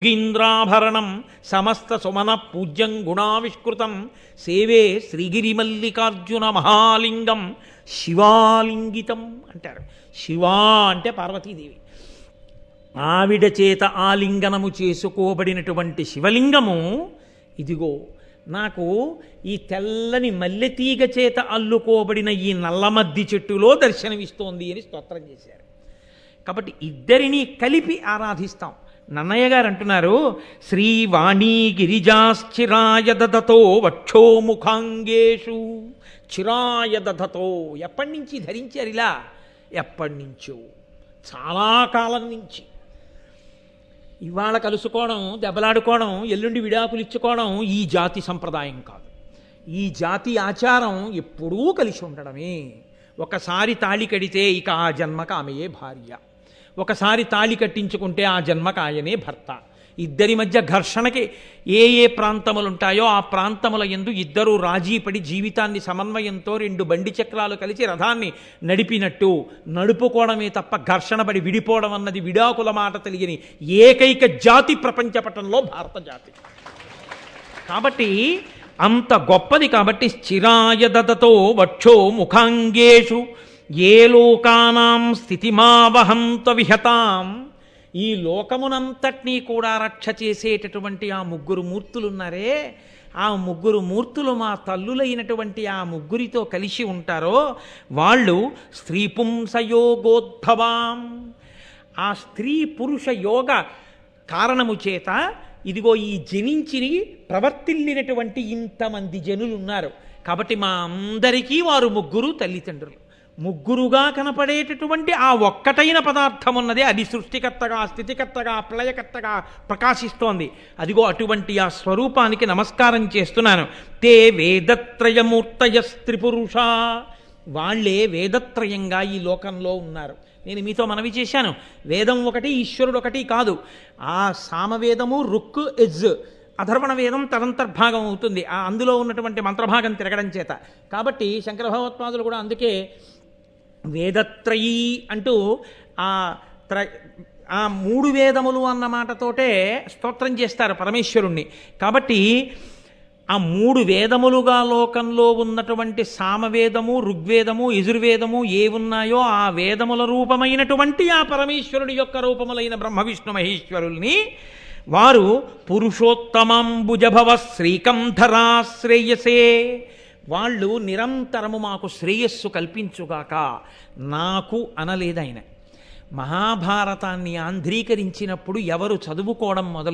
యోగీంద్రాభరణం సమస్త సుమన పూజ్యం గుణావిష్కృతం సేవే శ్రీగిరిమల్లికార్జున మహాలింగం శివాలింగితం అంటారు. శివా అంటే పార్వతీదేవి. ఆవిడ చేత ఆలింగనము చేసుకోబడినటువంటి శివలింగము ఇదిగో నాకు ఈ తెల్లని మల్లెతీగ చేత అల్లుకోబడిన ఈ నల్లమద్ది చెట్టులో దర్శనమిస్తోంది అని స్తోత్రం చేశారు. కాబట్టి ఇద్దరినీ కలిపి ఆరాధిస్తాం. నన్నయ్య గారు అంటున్నారు, శ్రీవాణీ గిరిజాశ్చిరాయ దదతో వక్షోముఖాంగేషు. చిరాయ దదతో ఎప్పటి నుంచి ధరించారు ఇలా? ఎప్పటి నుంచో, చాలా కాలం నుంచి. ఇవాళ కలుసుకోవడం, దెబ్బలాడుకోవడం, ఎల్లుండి విడాకులు ఇచ్చుకోవడం ఈ జాతి సంప్రదాయం కాదు. ఈ జాతి ఆచారం ఎప్పుడూ కలిసి ఉండడమే. ఒకసారి తాళి కడితే ఇక ఆ జన్మకు ఆమెయే భార్య, ఒకసారి తాళి కట్టించుకుంటే ఆ జన్మకు ఆయనే భర్త. ఇద్దరి మధ్య ఘర్షణకి ఏ ఏ ప్రాంతములు ఉంటాయో ఆ ప్రాంతముల యందు ఇద్దరూ రాజీపడి జీవితాన్ని సమన్వయంతో రెండు బండి చక్రాలు కలిసి రథాన్ని నడిపినట్టు నడుపుకోవడమే తప్ప ఘర్షణ పడి విడిపోవడం అన్నది విడాకుల మాట తెలియని ఏకైక జాతి ప్రపంచపటంలో భారత జాతి. కాబట్టి అంత గొప్పది. కాబట్టి స్థిరాయ దదతో వక్షో ముఖాంగేషు ఏ లోకానాం స్థితిమావహంత విహతాం. ఈ లోకమునంతటినీ కూడా రక్ష చేసేటటువంటి ఆ ముగ్గురు మూర్తులున్నారే, ఆ ముగ్గురు మూర్తులు మా తల్లులైనటువంటి ఆ ముగ్గురితో కలిసి ఉంటారో వాళ్ళు స్త్రీ పుంసయోగోద్భవాం. ఆ స్త్రీ పురుష యోగ కారణము చేత ఇదిగో ఈ జనించి ప్రవర్తిల్లినటువంటి ఇంతమంది జనులున్నారు. కాబట్టి మా అందరికీ వారు ముగ్గురు తల్లిదండ్రులు. ముగ్గురుగా కనపడేటటువంటి ఆ ఒక్కటైన పదార్థం ఉన్నది, అది సృష్టికర్తగా, స్థితికర్తగా, ప్రళయకర్తగా ప్రకాశిస్తోంది. అదిగో అటువంటి ఆ స్వరూపానికి నమస్కారం చేస్తున్నాను. తే వేదత్రయమూర్తయ స్త్రీపురుష. వాళ్ళే వేదత్రయంగా ఈ లోకంలో ఉన్నారు. నేను మీతో మనవి చేశాను, వేదం ఒకటి, ఈశ్వరుడు ఒకటి కాదు. ఆ సామవేదము, రుక్, యజ్, అధర్వణ వేదం తదంతర్భాగం అవుతుంది అందులో ఉన్నటువంటి మంత్రభాగం తిరగడం చేత. కాబట్టి శంకర భగవత్పాదులు కూడా అందుకే వేదత్రయీ అంటూ ఆ మూడు వేదములు అన్న మాటతోటే స్తోత్రం చేస్తారు పరమేశ్వరుణ్ణి. కాబట్టి ఆ మూడు వేదములుగా లోకంలో ఉన్నటువంటి సామవేదము, ఋగ్వేదము, యజుర్వేదము ఏ ఉన్నాయో ఆ వేదముల రూపమైనటువంటి ఆ పరమేశ్వరుడి యొక్క రూపములైన బ్రహ్మ విష్ణు మహేశ్వరుల్ని వారు పురుషోత్తమాంబుజభవ శ్రీకంధరా శ్రేయసే. వాళ్ళు నిరంతరము మాకు శ్రేయస్సు కల్పించుగాక. నాకు అనలేదు ఆయన. మహాభారతాన్ని ఆంధ్రీకరించినప్పుడు ఎవరు చదువుకోవడం మొదలు